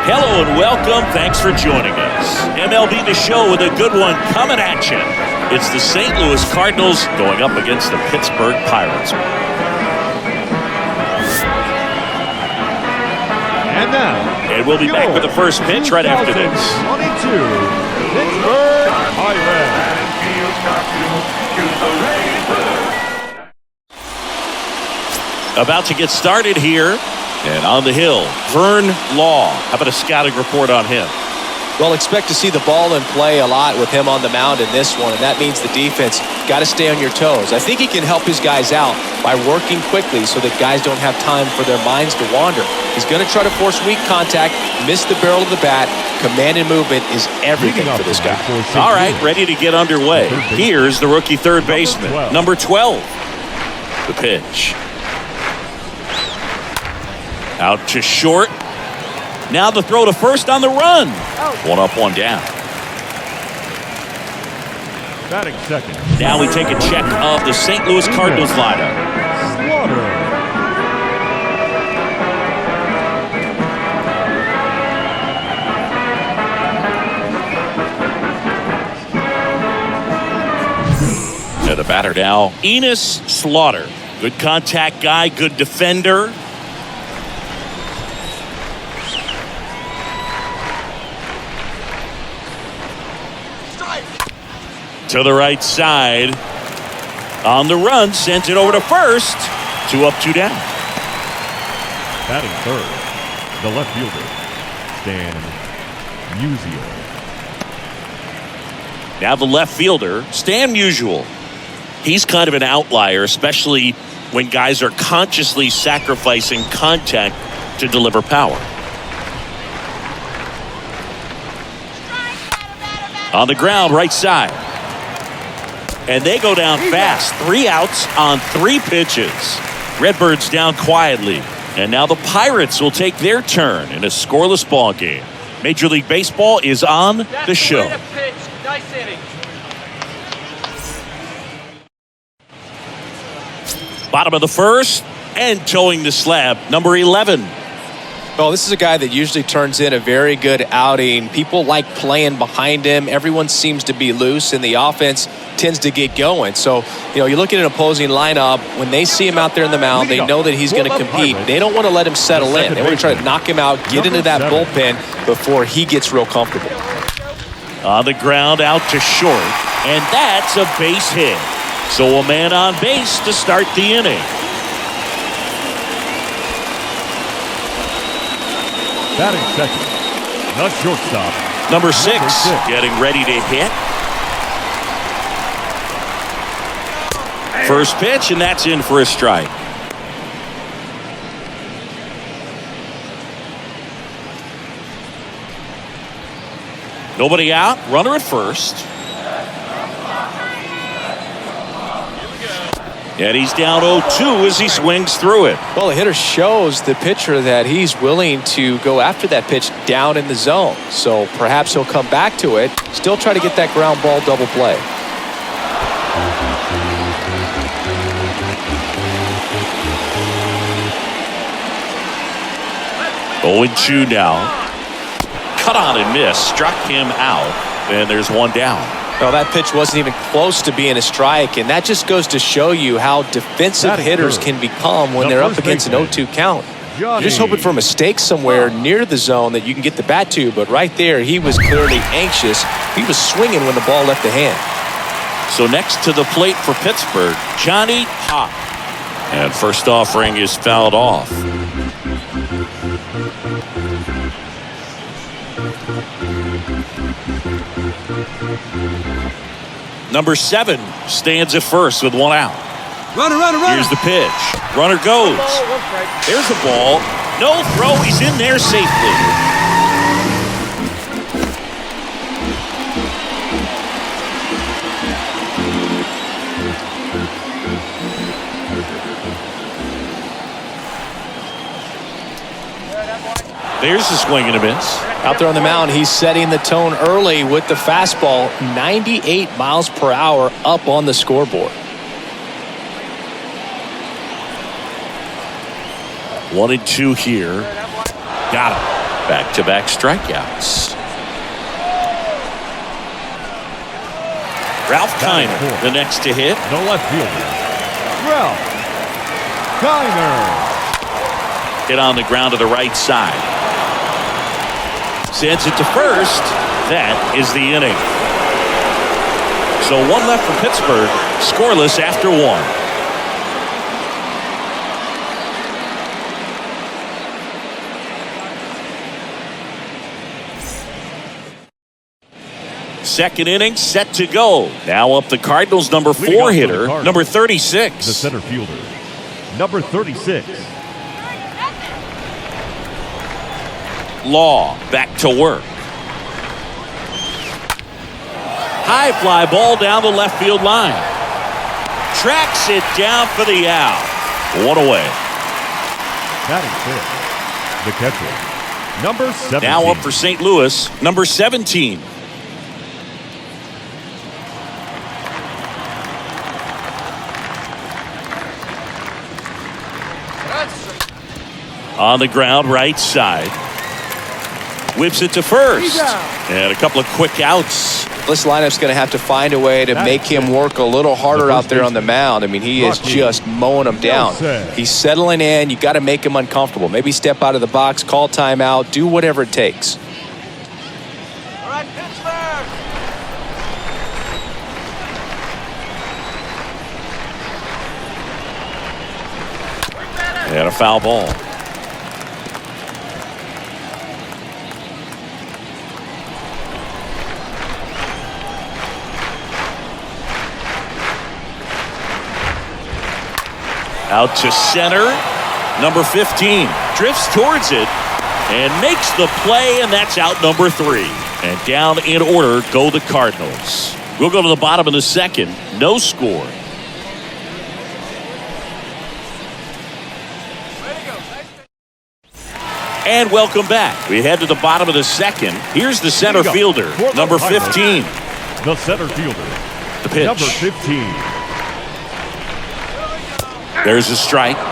Hello and welcome. Thanks for joining us. MLB The Show with a good one coming at you. It's the St. Louis Cardinals going up against the Pittsburgh Pirates. And now, and we'll be back with the first pitch right after this. 22 Pittsburgh Pirates. About to get started here. And on the hill, Vern Law. How about a scouting report on him? Well, expect to see the ball in play a lot with him on the mound in this one, and that means the defense got to stay on your toes. I think he can help his guys out by working quickly so that guys don't have time for their minds to wander. He's going to try to force weak contact, miss the barrel of the bat. Command and movement is everything for this guy. All right, ready to get underway. Here's the rookie third baseman, number 12. The pitch. Out to short. Now the throw to first on the run. One up, one down. Batting second. Now we take a check of the St. Louis Cardinals lineup. To the batter now, Enos Slaughter. Good contact guy, good defender. To the right side. On the run, sends it over to first. 2 up, 2 down. Batting third, the left fielder, Stan Musial. Now the left fielder, Stan Musial. He's kind of an outlier, especially when guys are consciously sacrificing contact to deliver power. On the ground, right side. And they go down fast. 3 outs on 3 pitches. Redbirds down quietly. And now the Pirates will take their turn in a scoreless ball game. Major League Baseball is on the show. Nice inning. Bottom of the first and towing the slab, number 11. Well, this is a guy that usually turns in a very good outing. People like playing behind him. Everyone seems to be loose, and the offense tends to get going. So, you look at an opposing lineup, when they see him out there in the mound, they know that he's going to compete. They don't want to let him settle in. They want to try to knock him out, get into that bullpen before he gets real comfortable. On the ground, out to short, and that's a base hit. So a man on base to start the inning. Batting second, the shortstop, Number 6, getting ready to hit. First pitch, and that's in for a strike. Nobody out, runner at first. And he's down 0-2 as he swings through it. Well, the hitter shows the pitcher that he's willing to go after that pitch down in the zone. So perhaps he'll come back to it, still try to get that ground ball double play. Oh, 2 now. Cut on and miss. Struck him out. And there's 1 down. Well, that pitch wasn't even close to being a strike, and that just goes to show you how defensive hitters can become when they're up against an 0-2 count. You're just hoping for a mistake somewhere near the zone that you can get the bat to, but right there, he was clearly anxious. He was swinging when the ball left the hand. So next to the plate for Pittsburgh, Johnny Pop. And first offering is fouled off. Number 7 stands at first with 1 out. Runner. Here's the pitch. Runner goes. There's the ball. No throw. He's in there safely. There's the swing and a miss. Out there on the mound, he's setting the tone early with the fastball. 98 miles per hour up on the scoreboard. 1-2 here. Got him. Back-to-back strikeouts. Ralph Kiner, the next to hit. The left fielder, Ralph Kiner. Hit on the ground to the right side. Sends it to first. That is the inning. So one left for Pittsburgh, scoreless after one. Second inning set to go. Now up the Cardinals' number 4 hitter, number 36. The center fielder, number 36. Law back to work. High fly ball down the left field line. Tracks it down for the out. One away. Batting fifth, the catcher, number 17. Now up for St. Louis, number 17. On the ground, right side. Whips it to first. And a couple of quick outs. This lineup's going to have to find a way to make him work a little harder out there on the mound. I mean, he is just mowing them down. He's settling in. You got to make him uncomfortable. Maybe step out of the box, call timeout, do whatever it takes. All right, Pittsburgh. And a foul ball. Out to center, number 15. Drifts towards it and makes the play, and that's out number 3. And down in order go the Cardinals. We'll go to the bottom of the second. No score. And welcome back. We head to the bottom of the second. Here's the center fielder, number 15. The center fielder, The pitch. number 15. There's a strike. 0-1.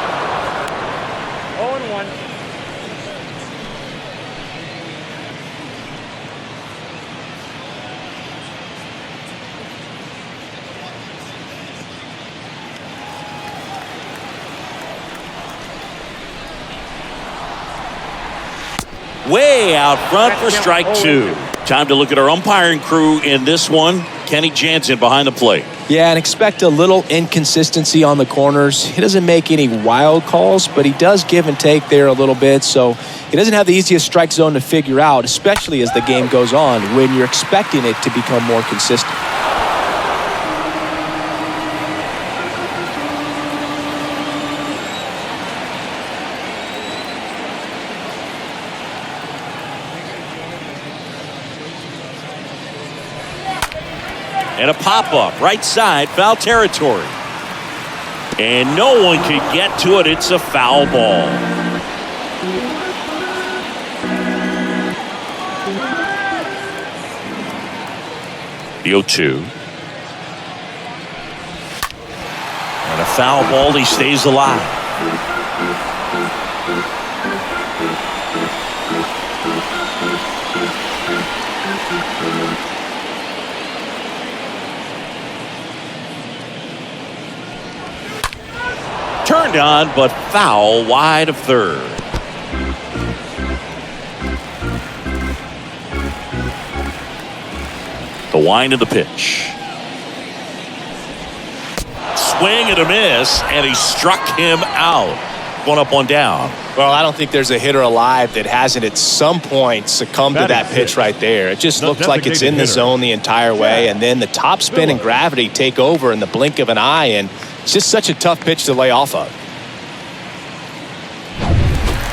Way out front for strike 2. Time to look at our umpiring crew in this one. Kenny Jansen behind the plate. Yeah, and expect a little inconsistency on the corners. He doesn't make any wild calls, but he does give and take there a little bit. So he doesn't have the easiest strike zone to figure out, especially as the game goes on when you're expecting it to become more consistent. And a pop-up, right side, foul territory. And no one can get to it. It's a foul ball. The 0-2. And a foul ball. He stays alive. Turned on, but foul wide of third. The wind of the pitch. Swing and a miss, and he struck him out. One up, one down. Well, I don't think there's a hitter alive that hasn't at some point succumbed to that pitch right there. It just looks like it's in the zone the entire way, and then the top spin and gravity take over in the blink of an eye, and it's just such a tough pitch to lay off of.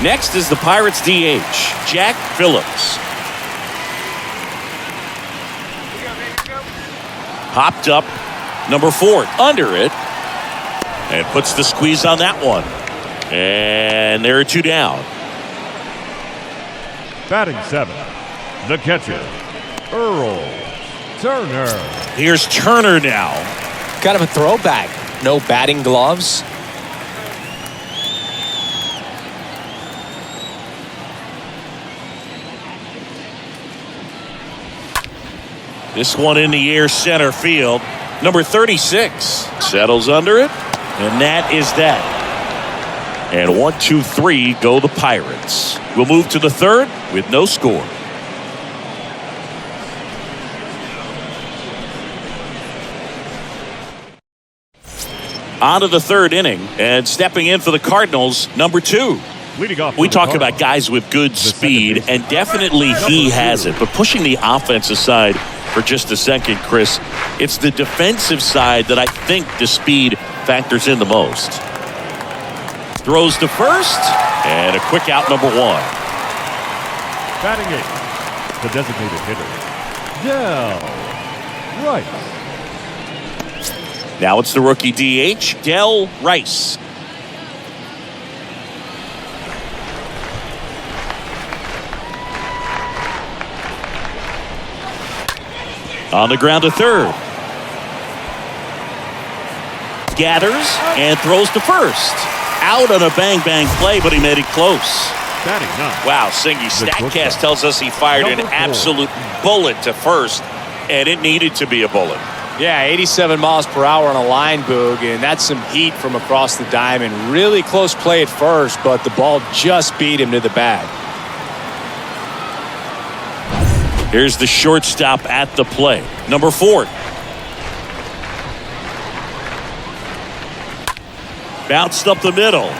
Next is the Pirates DH, Jack Phillips. Popped up, number 4, under it, and puts the squeeze on that one. And there are 2 down. Batting 7, the catcher, Earl Turner. Here's Turner now. Kind of a throwback. No batting gloves. This one in the air, center field. Number 36 settles under it, and that is that. And 1, 2, 3 go the Pirates. We'll move to the third with no score. On to the third inning, and stepping in for the Cardinals, number 2. Leading off We for the talk Cardinals, about guys with good speed, baseman, and definitely he has it. But pushing the offense aside for just a second, Chris, it's the defensive side that I think the speed factors in the most. Throws to first, and a quick out, number 1. batting 8th, the designated hitter, Del Rice. Now it's the rookie DH, Del Rice. On the ground to third. Gathers and throws to first. Out on a bang-bang play, but he made it close. Batting 9th, Wow, Singy, StatCast tells us he fired an Number 4. absolute bullet to first, and it needed to be a bullet. Yeah, 87 miles per hour on a line, Boog, and that's some heat from across the diamond. Really close play at first, but the ball just beat him to the bag. Here's the shortstop at the plate, number 4. Bounced up the middle.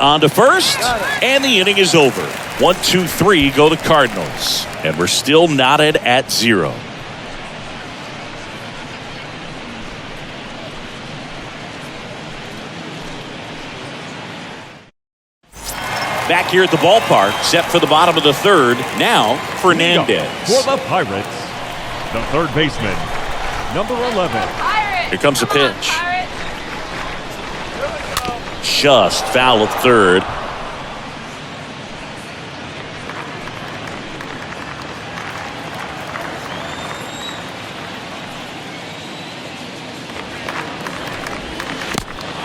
On to first, and the inning is over. 1, 2, 3 go the Cardinals, and we're still knotted at 0. Back here at the ballpark, set for the bottom of the third. Now, Fernandez. for the Pirates, the third baseman, number 11. Here comes a pitch. Just foul of third.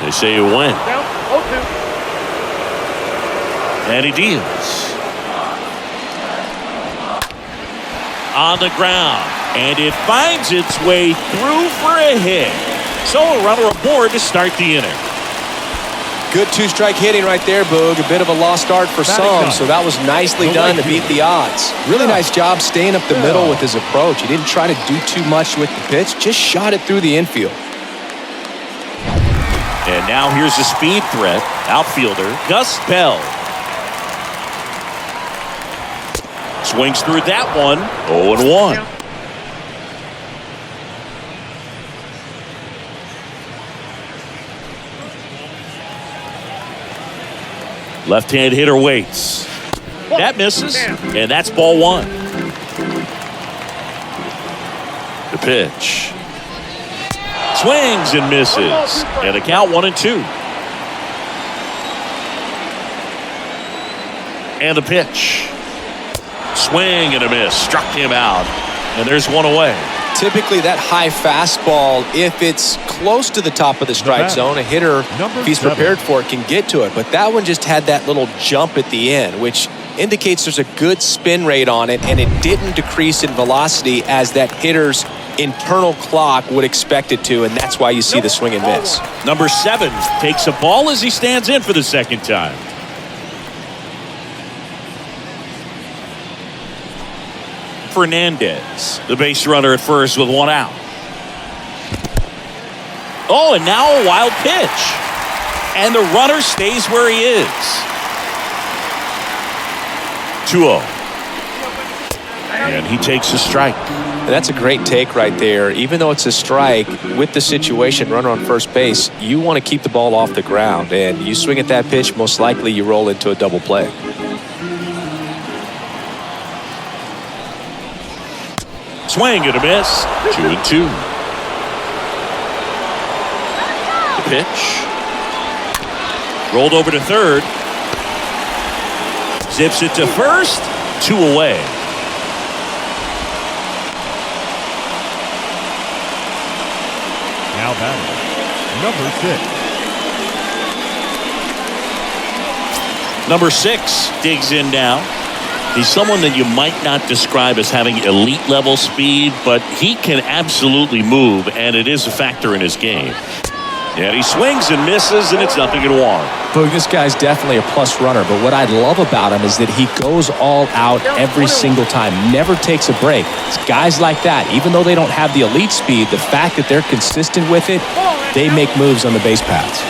They say you win. And he deals. On the ground. And it finds its way through for a hit. So a runner aboard to start the inning. Good two-strike hitting right there, Boog. A bit of a lost start for some, so that was nicely done to beat the odds. Really nice job staying up the middle with his approach. He didn't try to do too much with the pitch, just shot it through the infield. And now here's a speed threat. Outfielder Gus Bell. Swings through that one. 0-1. Left-hand hitter waits. That misses, and that's ball 1. The pitch. Swings and misses. And a count 1-2. And the pitch. Swing and a miss. Struck him out. And there's one away. Typically that high fastball, if it's close to the top of the strike zone, a hitter, if he's prepared for it, can get to it. But that one just had that little jump at the end, which indicates there's a good spin rate on it, and it didn't decrease in velocity as that hitter's internal clock would expect it to, and that's why you see the swing and miss. Number 7 takes a ball as he stands in for the second time. Fernandez, the base runner at first with 1 out. Oh, and now a wild pitch. And the runner stays where he is. 2-0. And he takes a strike. And that's a great take right there. Even though it's a strike, with the situation, runner on first base, you want to keep the ball off the ground. And you swing at that pitch, most likely you roll into a double play. Swing and a miss. 2-2. The pitch. Rolled over to third. Zips it to first. 2 away. Now batting, number 6. Number 6 digs in now. He's someone that you might not describe as having elite level speed, but he can absolutely move, and it is a factor in his game. And he swings and misses, and it's 0-1. Boog, this guy's definitely a plus runner, but what I love about him is that he goes all out every single time, never takes a break. It's guys like that, even though they don't have the elite speed, the fact that they're consistent with it, they make moves on the base paths.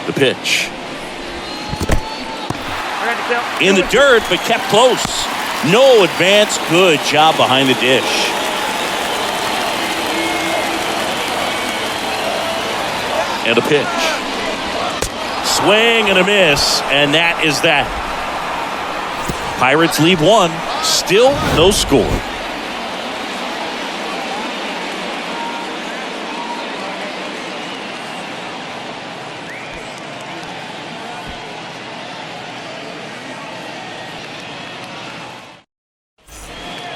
The pitch. In the dirt, but kept close. No advance. Good job behind the dish. And a pitch. Swing and a miss, and that is that. Pirates leave one. Still no score.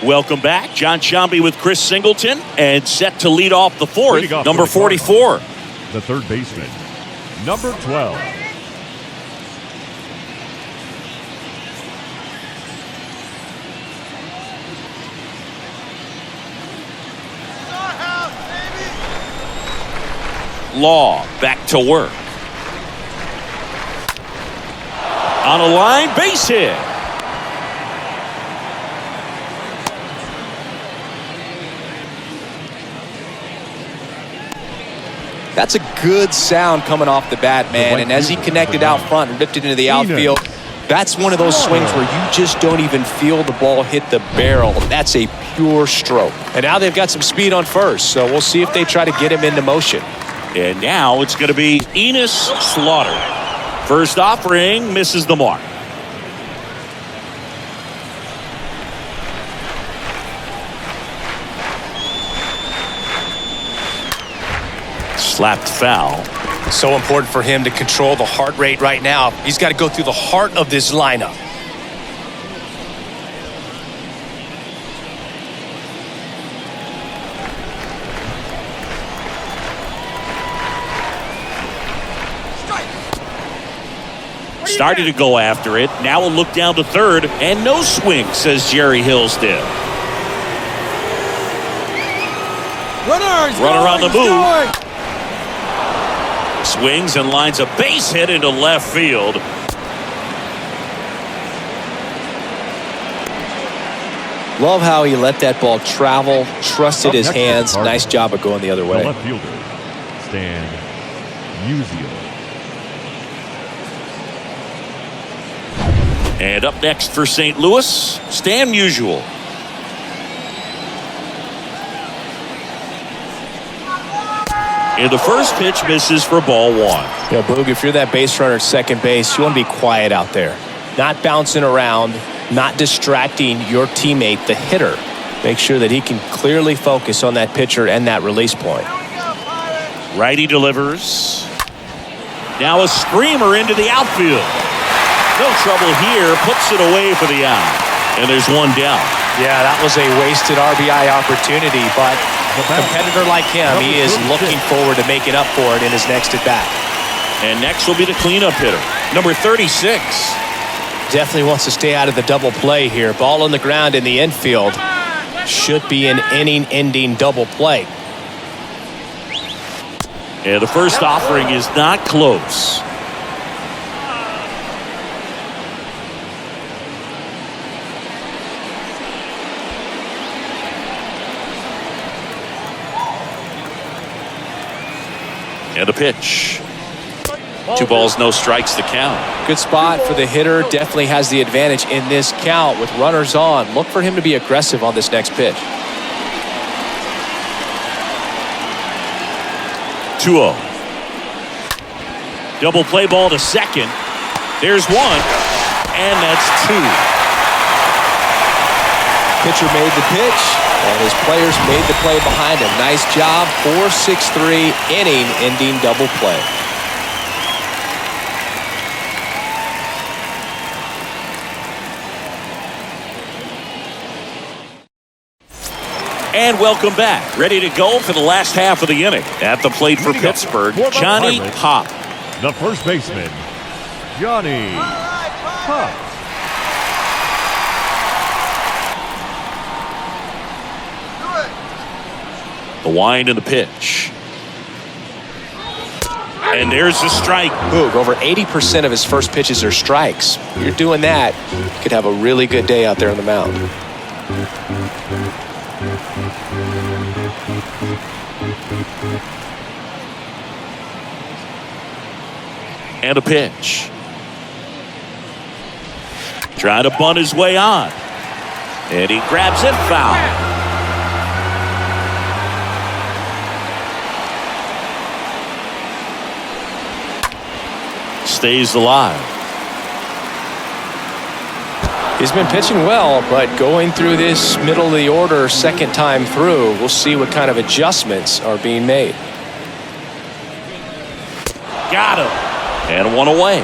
Welcome back. John Sciambi with Chris Singleton, and set to lead off the fourth, number 44. The third baseman, number 12. Law back to work. On a line, base hit. That's a good sound coming off the bat, man. And as he connected out front and ripped it into the outfield, that's one of those swings where you just don't even feel the ball hit the barrel. That's a pure stroke. And now they've got some speed on first, so we'll see if they try to get him into motion. And now it's going to be Enos Slaughter. First offering misses the mark. Slapped foul. So important for him to control the heart rate right now. He's got to go through the heart of this lineup. Started to go after it. Now we'll look down to third, and no swing, says Jerry Hillsdale. Runner on the move. Swings and lines a base hit into left field. Love how he let that ball travel, trusted his hands. Nice job of going the other way. The left fielder, Stan Musial. And up next for St. Louis, Stan Musial. And the first pitch misses for ball one. You know, Boog, if you're that base runner at second base, you want to be quiet out there. Not bouncing around, not distracting your teammate, the hitter. Make sure that he can clearly focus on that pitcher and that release point. Righty delivers. Now a screamer into the outfield. No trouble here. Puts it away for the out. And there's one down. Yeah, that was a wasted RBI opportunity, but a competitor like him, he is looking forward to making up for it in his next at-bat. And next will be the cleanup hitter, number 36. Definitely wants to stay out of the double play here. Ball on the ground in the infield. Should be an inning-ending double play. And the first offering is not close. And a pitch. 2 balls, no strikes, the count. Good spot for the hitter. Definitely has the advantage in this count with runners on. Look for him to be aggressive on this next pitch. 2-0. Double play ball to second. There's one, and that's 2. Pitcher made the pitch, and his players made the play behind him. Nice job. 4-6-3 inning-ending double play. And welcome back. Ready to go for the last half of the inning. At the plate for Pittsburgh, Johnny Pop. The first baseman, Johnny Pop. The wind and the pitch. And there's the strike. Boog, over 80% of his first pitches are strikes. You're doing that, you could have a really good day out there on the mound. And a pitch. Trying to bunt his way on. And he grabs it foul. Stays alive. He's been pitching well, but going through this middle of the order second time through, we'll see what kind of adjustments are being made. Got him. And one away.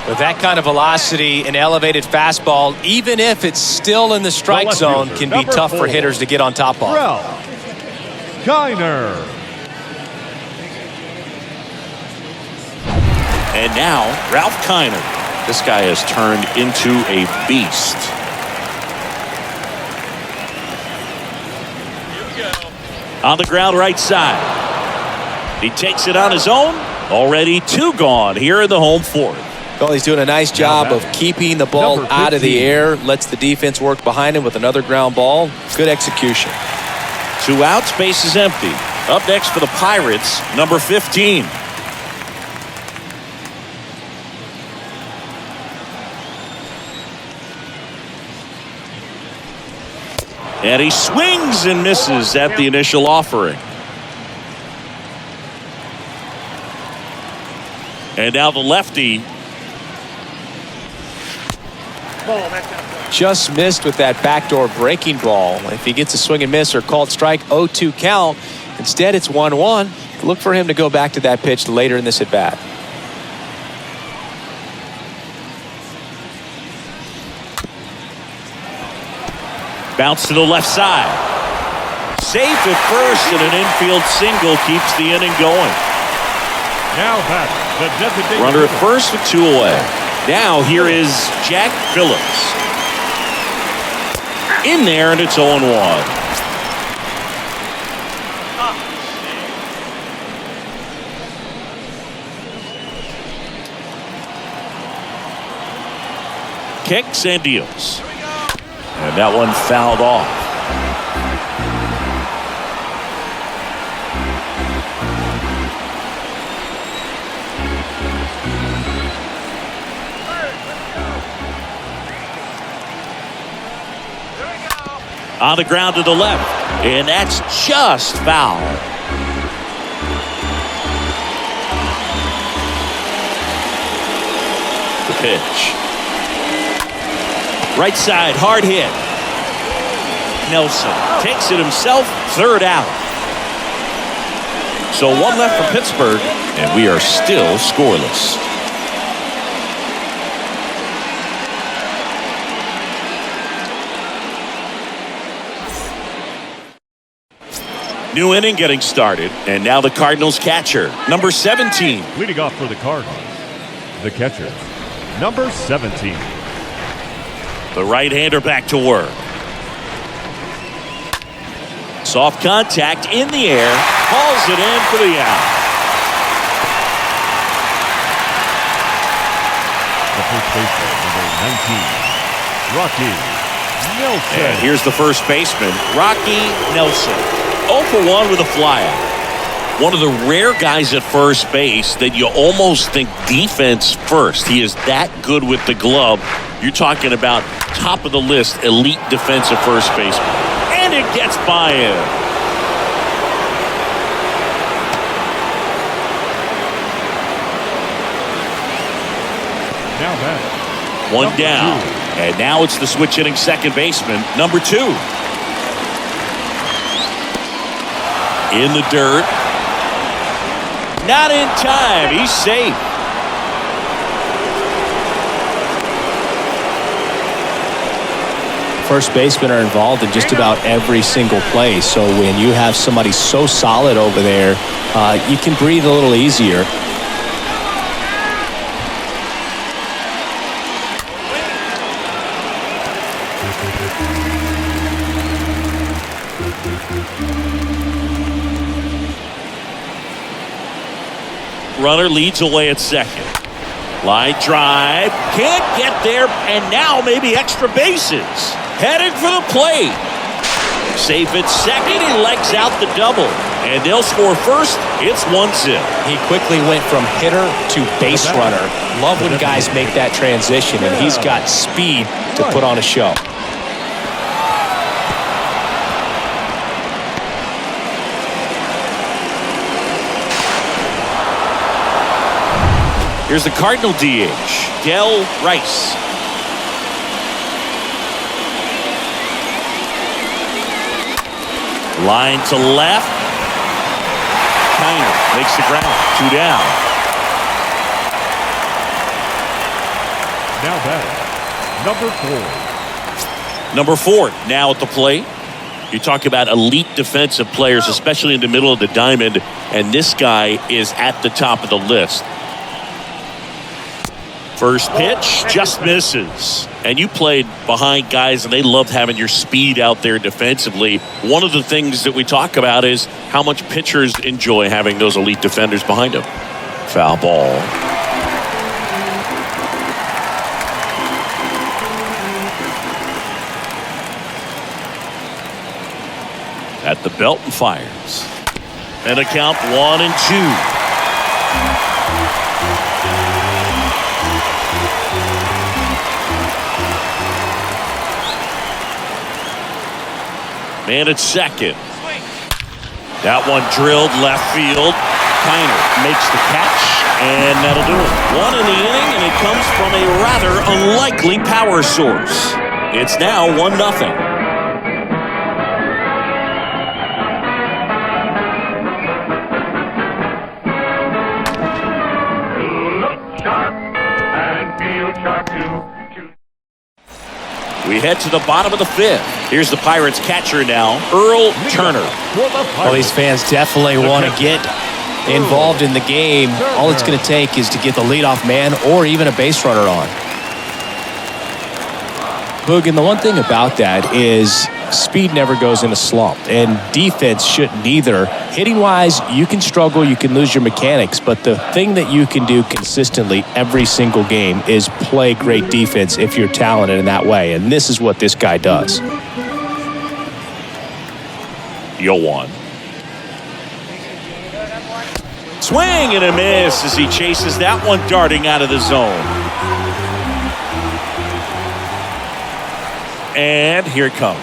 With that kind of velocity, an elevated fastball, even if it's still in the strike zone, can be tough for hitters to get on top of. Ralph Kiner. And now, Ralph Kiner. This guy has turned into a beast. On the ground right side. He takes it on his own. Already 2 gone here in the home fourth. Well, he's doing a nice job of keeping the ball out of the air. Lets the defense work behind him with another ground ball. Good execution. 2 outs, base is empty. Up next for the Pirates, number 15. And he swings and misses at the initial offering. And now the lefty. Just missed with that backdoor breaking ball. If he gets a swing and miss or called strike, 0-2 count. Instead, it's 1-1. Look for him to go back to that pitch later in this at-bat. Bounce to the left side. Safe at first, and an infield single keeps the inning going. Now back, the designated runner at first with 2 away. Now here is Jack Phillips. In there, and it's 0-1. Kicks and deals. And that one fouled off. On the ground to the left, and that's just foul. The pitch. Right side, hard hit. Nelson takes it himself, 3rd out. So 1 left for Pittsburgh, and we are still scoreless. New inning getting started, and now the Cardinals catcher, number 17. Leading off for the Cardinals, the catcher, number 17. The right-hander back to work. Soft contact in the air, hauls it in for the out. The first baseman, number 19, Rocky Nelson. And here's the first baseman, Rocky Nelson. 0 for 1 with a flyout. One of the rare guys at first base that you almost think defense first. He is that good with the glove. You're talking about top of the list, elite defensive first baseman. And it gets by him. Now back. 1 down. And now it's the switch hitting second baseman, number 2. In the dirt. Not in time. He's safe. first basemen are involved in just about every single play. So when you have somebody so solid over there, you can breathe a little easier. Runner leads away at second. Line drive. Can't get there. And now maybe extra bases. Headed for the plate. Safe at second. He legs out the double. And they'll score first. It's 1-0. He quickly went from hitter to base runner. Love when guys make that transition. And he's got speed to put on a show. Here's the Cardinal DH, Del Rice. Line to left. Kiner makes the ground. 2 down. Now batting, number 4. Number 4 now at the plate. You talk about elite defensive players, especially in the middle of the diamond, and this guy is at the top of the list. First pitch just misses. And you played behind guys, and they loved having your speed out there defensively. One of the things that we talk about is how much pitchers enjoy having those elite defenders behind them. Foul ball. At the belt and fires. And a count 1-2. Man at second. That one drilled left field. Kiner makes the catch, and that'll do it. 1 in the inning, and it comes from a rather unlikely power source. It's now 1-0. We head to the bottom of the 5th. Here's the Pirates catcher now, Earl Turner. Well, these fans definitely want to get involved in the game. All it's going to take is to get the leadoff man or even a base runner on. Boog, and the one thing about that is speed never goes in a slump, and defense shouldn't either. Hitting-wise, you can struggle, you can lose your mechanics, but the thing that you can do consistently every single game is play great defense if you're talented in that way, and this is what this guy does. 0-1. Swing and a miss as he chases that one darting out of the zone. And here it comes.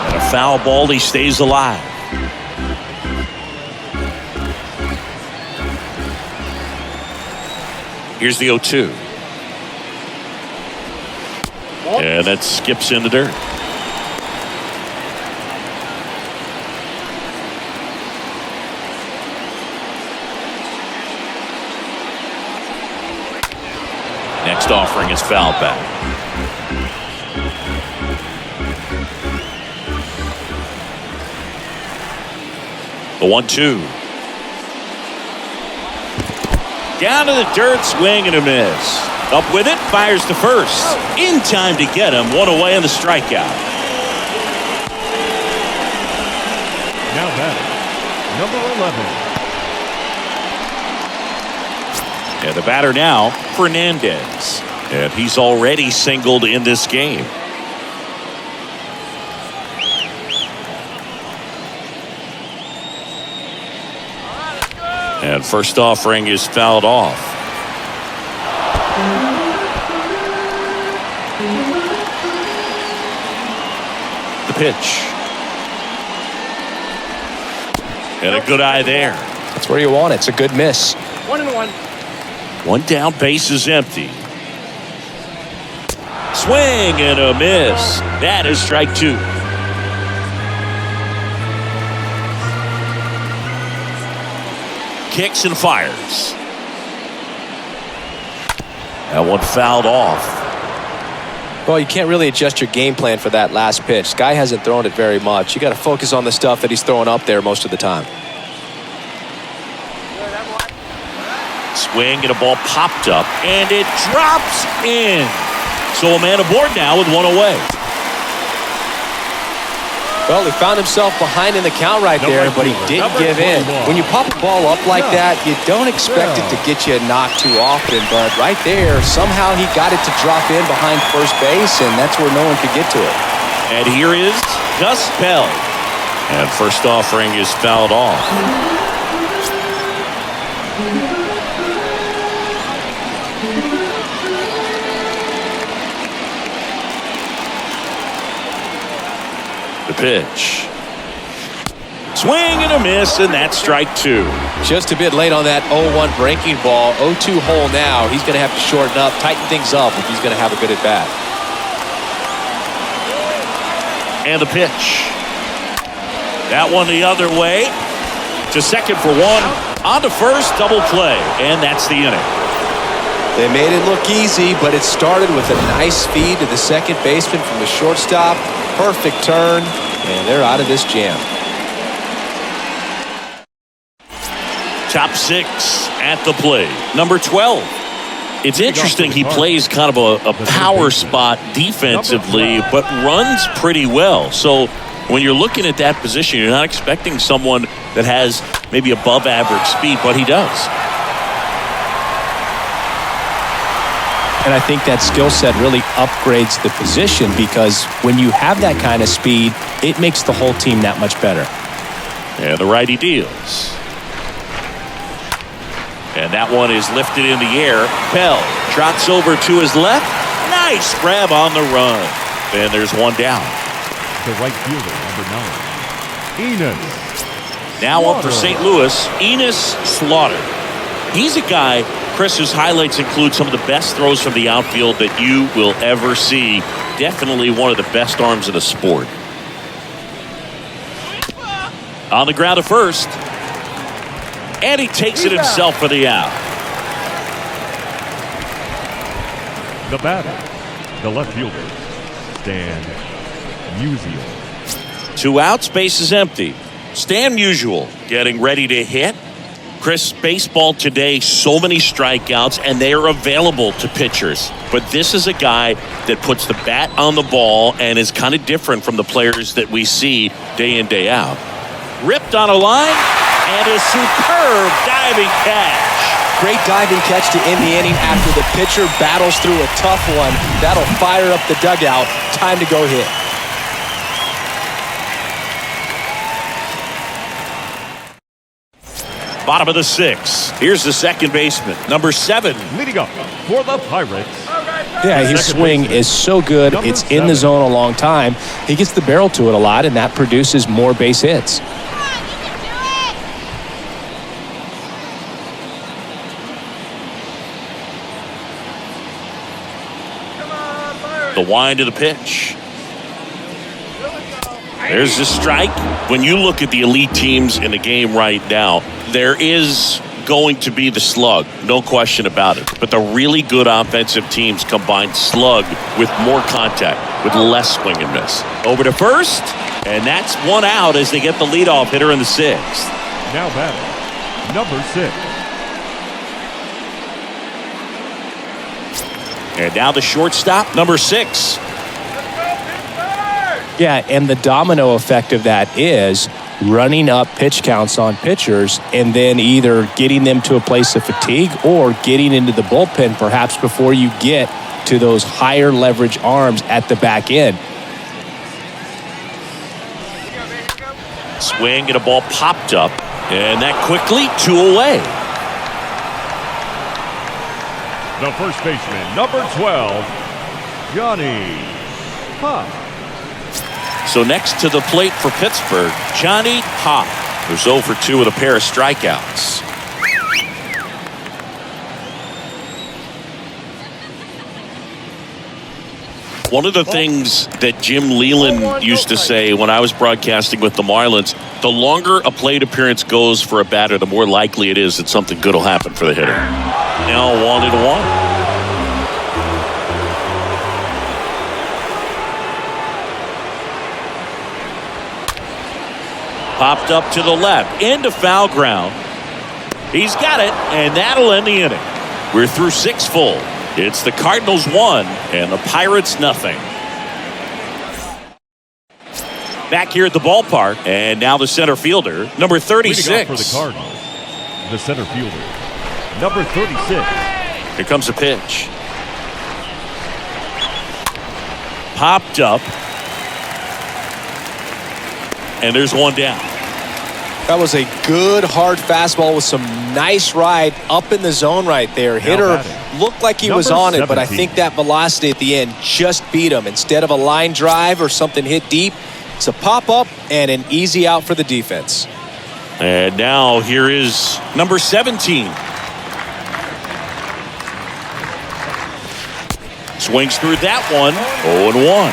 And a foul ball, he stays alive. Here's the 0-2. And that skips in the dirt. Next offering is fouled back. The 1-2. Down to the dirt, swing and a miss. Up with it, fires to first. In time to get him. 1 away on the strikeout. Now batting, number 11. And the batter now, Fernandez. And he's already singled in this game. And first offering is fouled off. The pitch. And a good eye there. That's where you want it. It's a good miss. 1-1. One down, base is empty. Swing and a miss. That is strike 2. Kicks and fires. That one fouled off. Well, you can't really adjust your game plan for that last pitch. Guy hasn't thrown it very much. You got to focus on the stuff that he's throwing up there most of the time. Swing and a ball popped up, and it drops in. So a man aboard now with one away. Well, he found himself behind in the count right there, but he didn't give in. When you pop a ball up like that, you don't expect it to get you a knock too often, but right there, somehow he got it to drop in behind first base, and that's where no one could get to it. And here is Gus Pell. And first offering is fouled off. The pitch. Swing and a miss, and that's strike two. Just a bit late on that 0-1 breaking ball. 0-2 hole now. He's going to have to shorten up, tighten things up if he's going to have a good at bat. And the pitch. That one the other way. To second for one. On to first, double play. And that's the inning. They made it look easy, but it started with a nice feed to the second baseman from the shortstop. Perfect turn, and they're out of this jam. Top six at the plate. Number 12. It's interesting he plays kind of a power spot defensively, but runs pretty well. So when you're looking at that position, you're not expecting someone that has maybe above average speed, but he does. And I think that skill set really upgrades the position because when you have that kind of speed, it makes the whole team that much better. And the righty deals. And that one is lifted in the air. Pell trots over to his left. Nice grab on the run. And there's one down. The right fielder, number 9, Enos. Now up for St. Louis, Enos Slaughter. He's a guy, Chris, whose highlights include some of the best throws from the outfield that you will ever see. Definitely one of the best arms in the sport. On the ground at first. And he takes it himself for the out. The batter, the left fielder, Stan Musial. 2 outs, base is empty. Stan Musial getting ready to hit. Chris, baseball today, so many strikeouts, and they are available to pitchers. But this is a guy that puts the bat on the ball and is kind of different from the players that we see day in, day out. Ripped on a line, and a superb diving catch. Great diving catch to end the inning after the pitcher battles through a tough one. That'll fire up the dugout. Time to go hit. Bottom of the 6th. Here's the second baseman, number 7. Leading up for the Pirates. Yeah, his swing is so good. It's in the zone a long time. He gets the barrel to it a lot, and that produces more base hits. The wind of the pitch. There's the strike. When you look at the elite teams in the game right now, there is going to be the slug, no question about it. But the really good offensive teams combine slug with more contact, with less swing and miss. Over to first, and that's one out as they get the leadoff hitter in the 6th. Now batting, number 6. And now the shortstop, number 6. Yeah, and the domino effect of that is running up pitch counts on pitchers and then either getting them to a place of fatigue or getting into the bullpen perhaps before you get to those higher leverage arms at the back end. Swing and a ball popped up, and that quickly 2 away. The first baseman, number 12, Johnny Pop. So next to the plate for Pittsburgh, Johnny Pop, who's 0 for 2 with a pair of strikeouts. One of the things that Jim Leland used to say when I was broadcasting with the Marlins, the longer a plate appearance goes for a batter, the more likely it is that something good will happen for the hitter. Now 1-1. Popped up to the left, into foul ground. He's got it, and that'll end the inning. We're through 6 full. It's the Cardinals 1 and the Pirates nothing. Back here at the ballpark, and now the center fielder, number 36. Leading off for the Cardinals, the center fielder, number 36. Here comes a pitch. Popped up. And there's one down. That was a good hard fastball with some nice ride up in the zone right there. Hitter looked like he was on it, but I think that velocity at the end just beat him. Instead of a line drive or something hit deep, it's a pop-up and an easy out for the defense. And now here is number 17. Swings through that one. 0-1.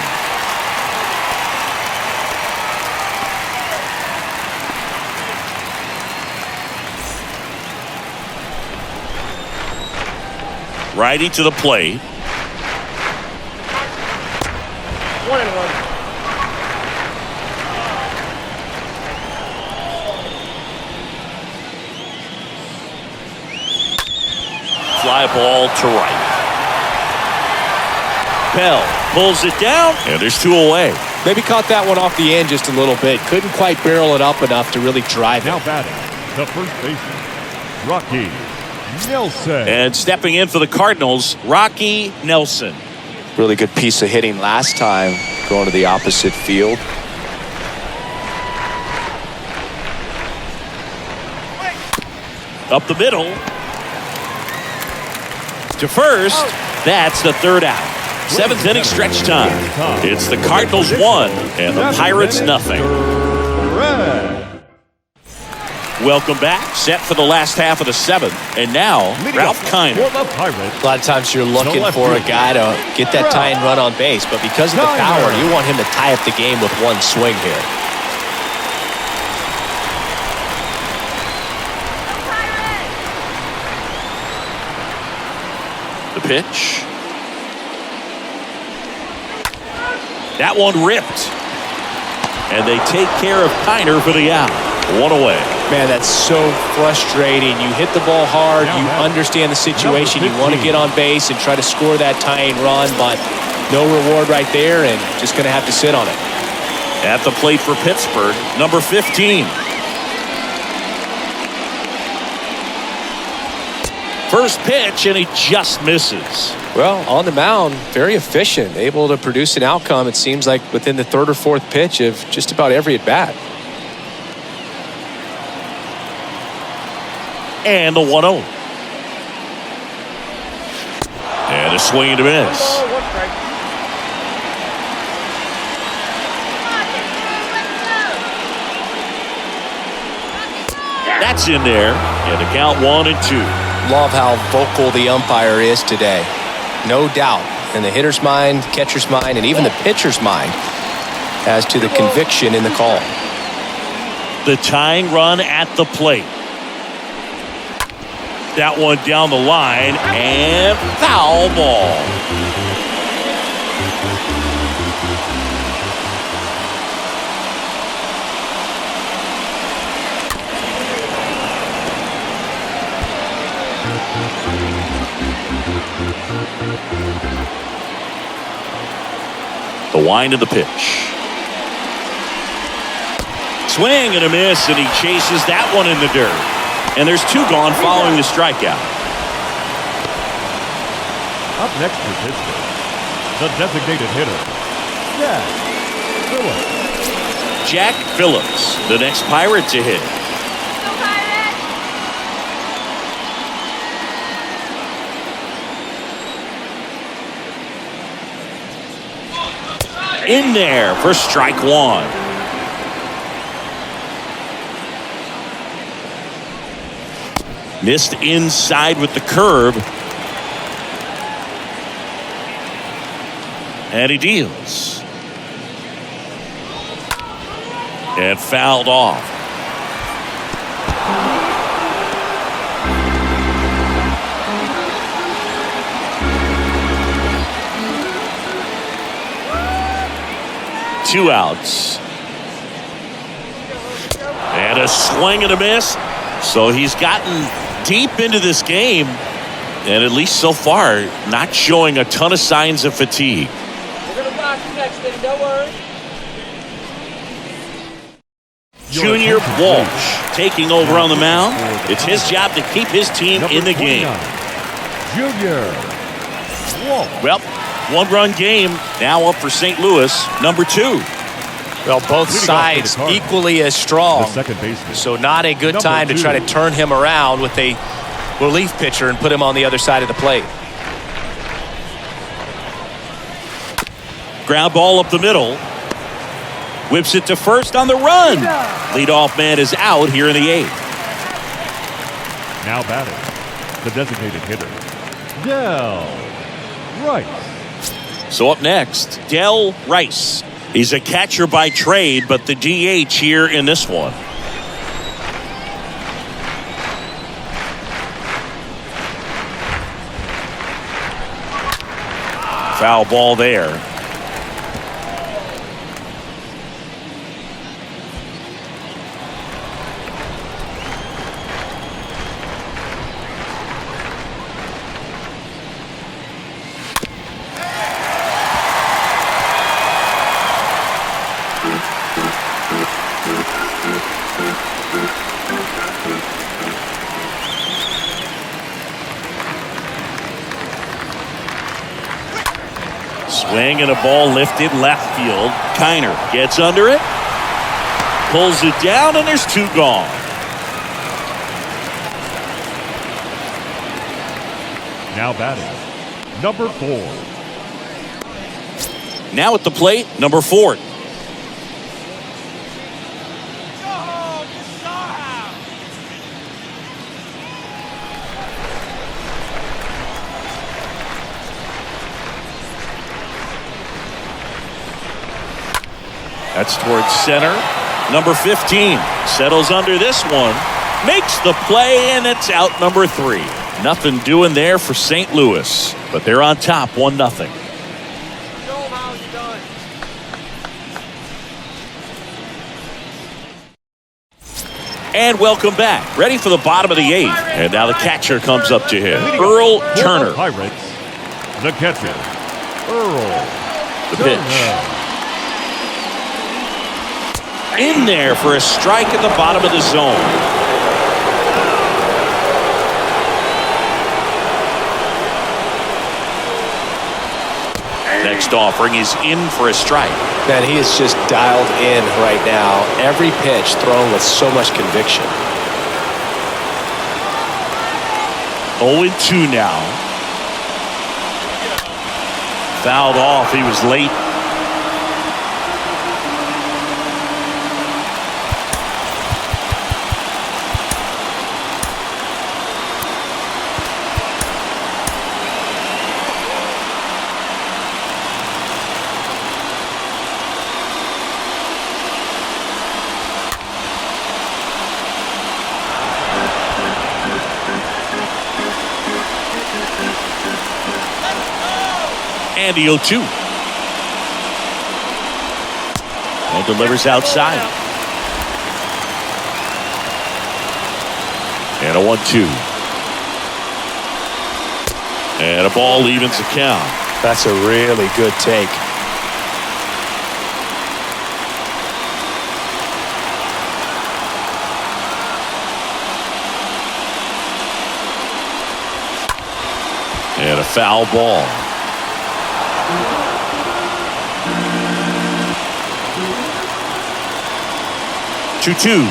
Righty to the plate. 1-1. Fly ball to right. Bell pulls it down, and there's 2 away. Maybe caught that one off the end just a little bit. Couldn't quite barrel it up enough to really drive Now it. batting, the first baseman, Rocky Nelson. And stepping in for the Cardinals, Rocky Nelson. Really good piece of hitting last time, going to the opposite field. Up the middle. To first. That's the 3rd out. 7th inning stretch time. It's the Cardinals 1 and the Pirates nothing. Welcome back. Set for the last half of the 7th. And now, Ralph Kiner. For the Pirates, A lot of times you're looking for a guy to get that tying run on base, but because of the power, you want him to tie up the game with one swing here. The pitch. That one ripped. And they take care of Kiner for the out. 1 away. Man, that's so frustrating. You hit the ball hard. You understand the situation. You want to get on base and try to score that tying run, but no reward right there, and just going to have to sit on it. At the plate for Pittsburgh, number 15. First pitch, and he just misses. Well, on the mound, very efficient, able to produce an outcome, it seems like, within the 3rd or 4th pitch of just about every at-bat. And the 1-0. And a swing and a miss. That's in there. And the count 1-2. Love how vocal the umpire is today. No doubt in the hitter's mind, catcher's mind, and even the pitcher's mind as to the conviction in the call. The tying run at the plate. That one down the line, and foul ball. The wind of the pitch. Swing and a miss, and he chases that one in the dirt. And there's 2 gone following the strikeout. up next for Pittsburgh, the designated hitter, Jack Phillips, the next Pirate to hit. In there for strike 1. Missed inside with the curve. And he deals. And fouled off. Two outs. And a swing and a miss. So he's gotten deep into this game, and at least so far, not showing a ton of signs of fatigue. We're going to rock you next inning, don't worry. Junior Walsh taking over on the mound. It's his job to keep his team in the game. Junior Walsh. Well, one-run game now up for St. Louis, number 2. Well, both sides equally as strong. The second baseman. So not a good time to try to turn him around with a relief pitcher and put him on the other side of the plate. Ground ball up the middle. Whips it to first on the run. Leadoff man is out here in the 8th. Now batting, the designated hitter, Del Rice. So up next, Del Rice. He's a catcher by trade, but the DH here in this one. Foul ball there. Swing and a ball lifted left field. Kiner gets under it. Pulls it down, and there's 2 gone. Now batting, number 4. Now at the plate, number 4. That's towards center. Number 15 settles under this one. Makes the play, and it's out number 3. Nothing doing there for St. Louis, but they're on top 1-0. And welcome back. Ready for the bottom of the 8th. And now the catcher comes up to him. Earl Turner. Pirates, the catcher, Earl. The pitch. In there for a strike at the bottom of the zone. Next offering is in for a strike. Man, he is just dialed in right now. Every pitch thrown with so much conviction. 0-2 now. Fouled off. He was late. And the 0-2. And delivers outside. And a 1-2. And a ball evens the count. That's a really good take. And a foul ball. 2-2.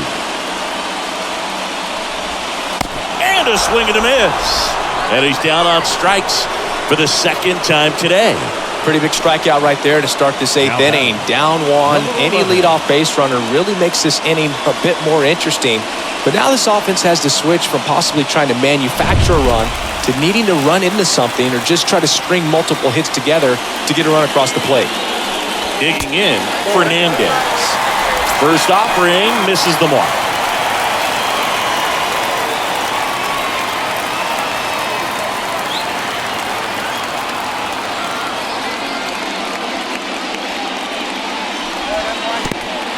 And a swing and a miss. And he's down on strikes for the 2nd time today. Pretty big strikeout right there to start this 8th inning. Down 1. Any leadoff base runner really makes this inning a bit more interesting. But now this offense has to switch from possibly trying to manufacture a run to needing to run into something or just try to string multiple hits together to get a run across the plate. Digging in, Fernandez. First offering misses the mark.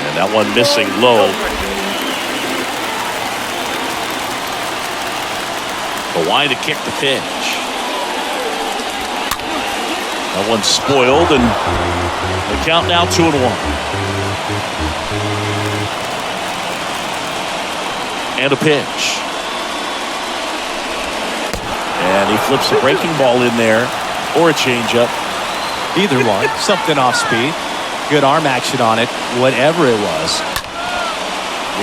And that one missing low. line to kick the pitch. That one's spoiled, and the count now 2-1. And a pitch. And he flips a breaking ball in there, or a changeup. Either one. Something off speed. Good arm action on it, whatever it was.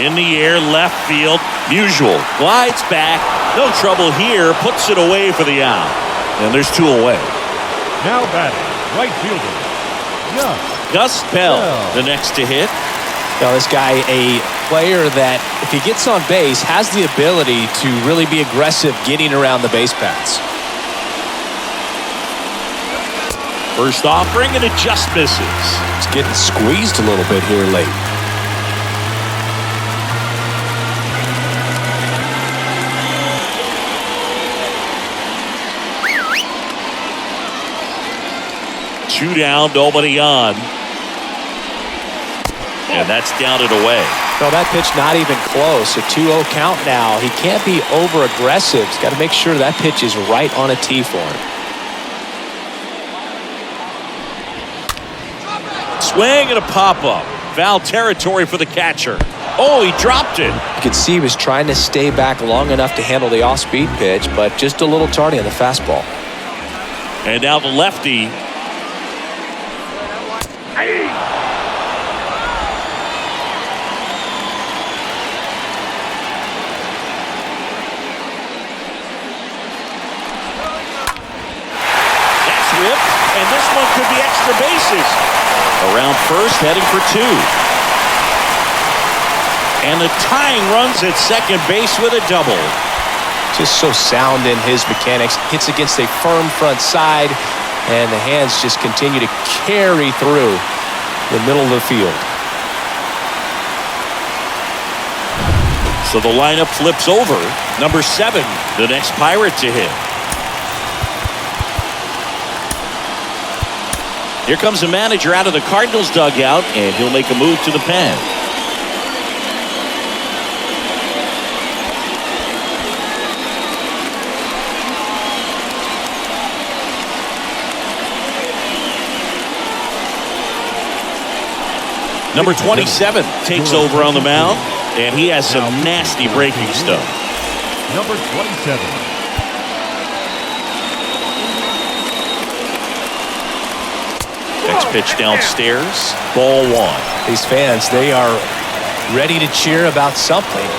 In the air, left field. Usual. Glides back. No trouble here. Puts it away for the out. And there's 2 away. Now batting, right fielder, Gus Bell, the next to hit. Now, this guy, a player that, if he gets on base, has the ability to really be aggressive getting around the base paths. First offering, and it just misses. It's getting squeezed a little bit here late. Two down, nobody on. And that's down and away. So that pitch not even close. A 2-0 count now. He can't be over aggressive. He's got to make sure that pitch is right on a tee for him. Swing and a pop-up. Foul territory for the catcher. Oh, he dropped it. You could see he was trying to stay back long enough to handle the off-speed pitch, but just a little tardy on the fastball. And now the lefty. And this one could be extra bases. Around first, heading for 2. And the tying runs at second base with a double. Just so sound in his mechanics. Hits against a firm front side, and the hands just continue to carry through the middle of the field. So the lineup flips over. Number 7, the next Pirate to hit. Here comes the manager out of the Cardinals dugout, and he'll make a move to the pen. Number 27 takes over on the mound, and he has some nasty breaking stuff. number 27. Next pitch downstairs, ball 1. These fans, they are ready to cheer about something.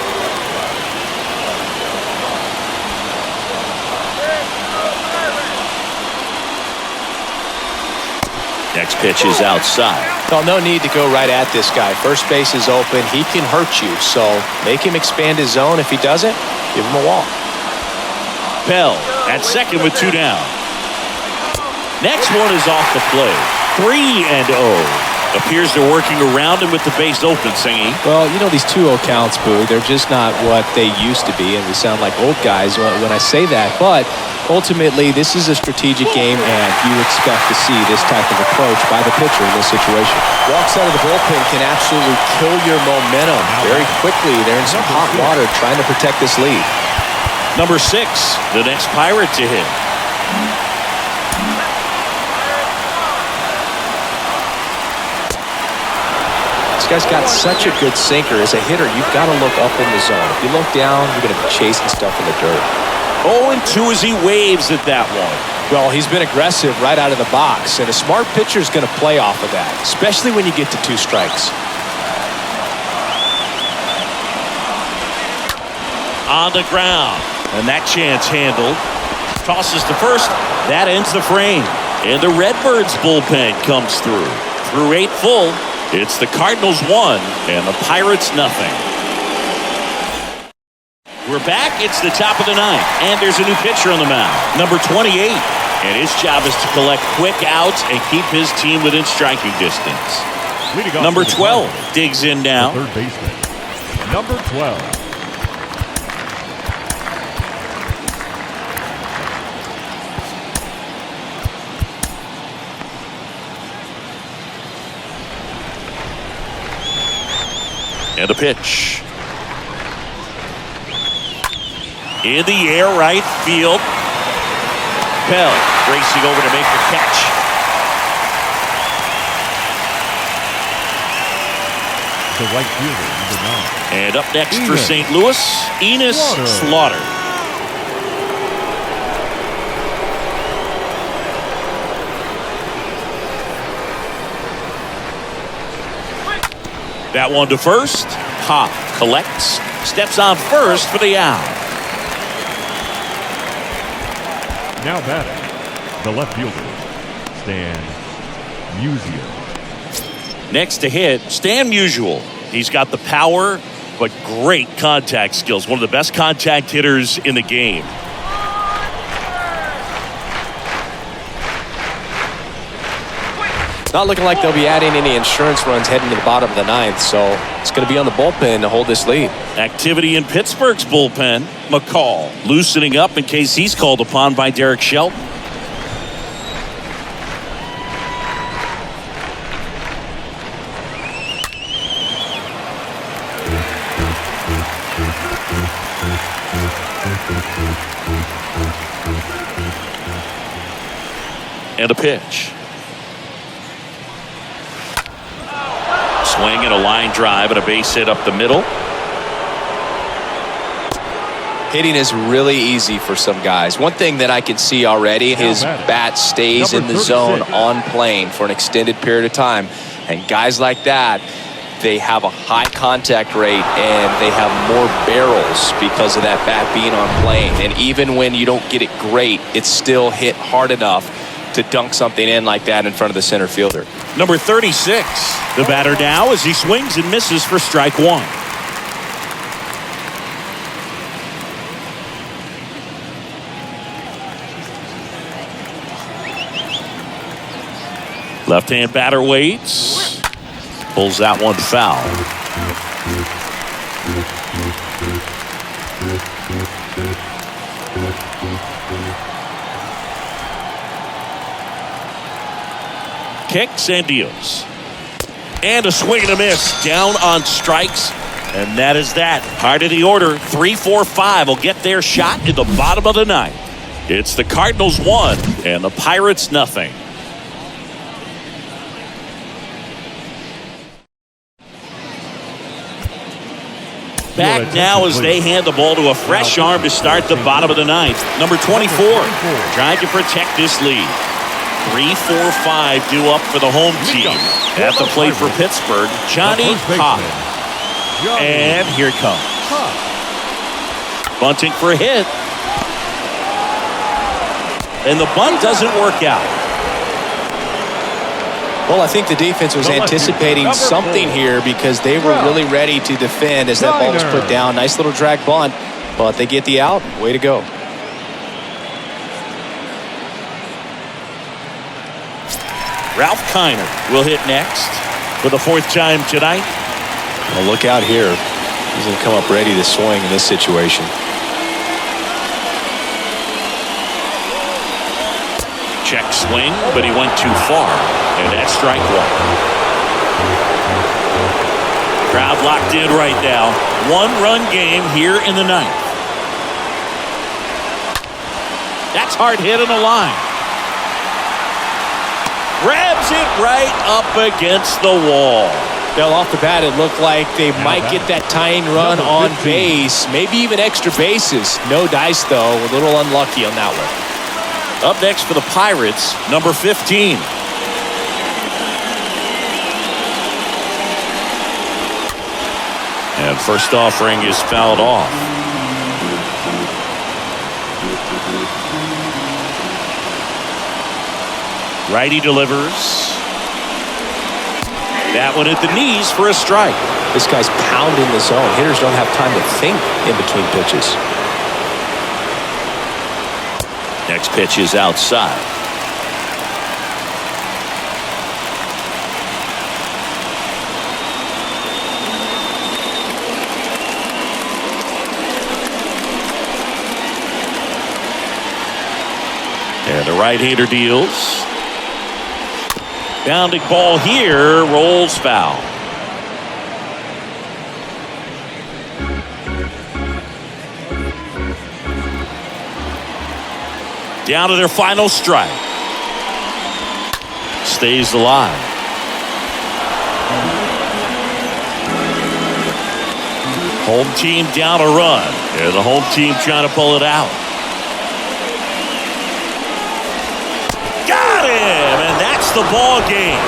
Next pitch is outside. Well, no need to go right at this guy. First base is open. He can hurt you, so make him expand his zone. If he doesn't, give him a walk. Bell at second with 2 down. Next one is off the plate. 3-0. Appears they're working around him with the base open, Singy. Well, you know, these 2-0 counts, Boo, they're just not what they used to be, and we sound like old guys when I say that. But ultimately, this is a strategic game, and you expect to see this type of approach by the pitcher in this situation. Walks out of the bullpen can absolutely kill your momentum very quickly. They're in some hot water trying to protect this lead. Number 6, the next Pirate to hit. This guy's got such a good sinker. As a hitter, you've got to look up in the zone. If you look down, you're going to be chasing stuff in the dirt. 0-2 as he waves at that one. Well, he's been aggressive right out of the box, and a smart pitcher is going to play off of that, especially when you get to 2 strikes. On the ground, and that chance handled. Tosses to first. That ends the frame. And the Redbirds bullpen comes through. Through 8 full. It's the Cardinals 1 and the Pirates nothing. We're back. It's the top of the 9th, and there's a new pitcher on the mound, number 28. And his job is to collect quick outs and keep his team within striking distance. Number 12 digs in now. Third baseman, number 12. And a pitch. In the air, right field. Bell racing over to make the catch. The right fielder, number 9. And up next for St. Louis, Enos Slaughter. That one to first. Pop collects. Steps on first for the out. Now batting, the left fielder, Stan Musial. Next to hit, Stan Musial. He's got the power, but great contact skills. One of the best contact hitters in the game. Not looking like they'll be adding any insurance runs heading to the bottom of the 9th, so it's going to be on the bullpen to hold this lead. Activity in Pittsburgh's bullpen. McCall loosening up in case he's called upon by Derek Shelton. And a pitch. Swing and a line drive and a base hit up the middle. Hitting is really easy for some guys. One thing that I can see already, his bat stays in the zone on plane for an extended period of time. And guys like that, they have a high contact rate and they have more barrels because of that bat being on plane. And even when you don't get it great, it's still hit hard enough to dunk something in like that in front of the center fielder. Number 36, the batter now as he swings and misses for strike one. Left-hand batter waits. Pulls that one foul. Kicks and deals. And a swing and a miss. Down on strikes. And that is that. Part of the order. 3, 4, 5 will get their shot in the bottom of the 9th. It's the Cardinals 1 and the Pirates nothing. Back now as they hand the ball to a fresh arm to start the bottom of the 9th. Number 24 trying to protect this lead. 3, 4, 5 due up for the home team. At the plate for Pittsburgh, Johnny Pop. And here it comes. Bunting for a hit. And the bunt doesn't work out. Well, I think the defense was anticipating something here because they were really ready to defend as that ball was put down. Nice little drag bunt, but they get the out. Way to go. Ralph Kiner will hit next for the 4th time tonight. Well, look out here. He's going to come up ready to swing in this situation. Check swing, but he went too far. And that's strike one. Crowd locked in right now. 1-run game here in the 9th. That's hard hit on the line. Grabs it right up against the wall. Well, off the bat, it looked like they might get that tying run on base. Maybe even extra bases. No dice, though. A little unlucky on that one. Up next for the Pirates, number 15. And first offering is fouled off. Righty delivers. That one at the knees for a strike. This guy's pounding the zone. Hitters don't have time to think in between pitches. Next pitch is outside. And the right-hander deals. Bounding ball here, rolls foul. Down to their final strike. Stays alive. Home team down a run. And the home team trying to pull it out. Got him! And that's the ball game.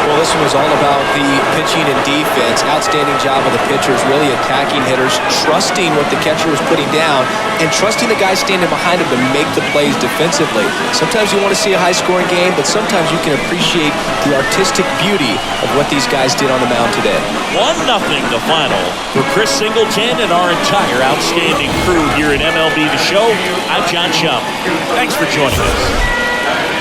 Well, this one was all about the pitching and defense. Outstanding job of the pitchers, really attacking hitters, trusting what the catcher was putting down, and trusting the guy standing behind him to make the plays defensively. Sometimes you want to see a high-scoring game, but sometimes you can appreciate the artistic beauty of what these guys did on the mound today. 1-0 the final for Chris Singleton and our entire outstanding crew here at MLB The Show. I'm John Chum. Thanks for joining us.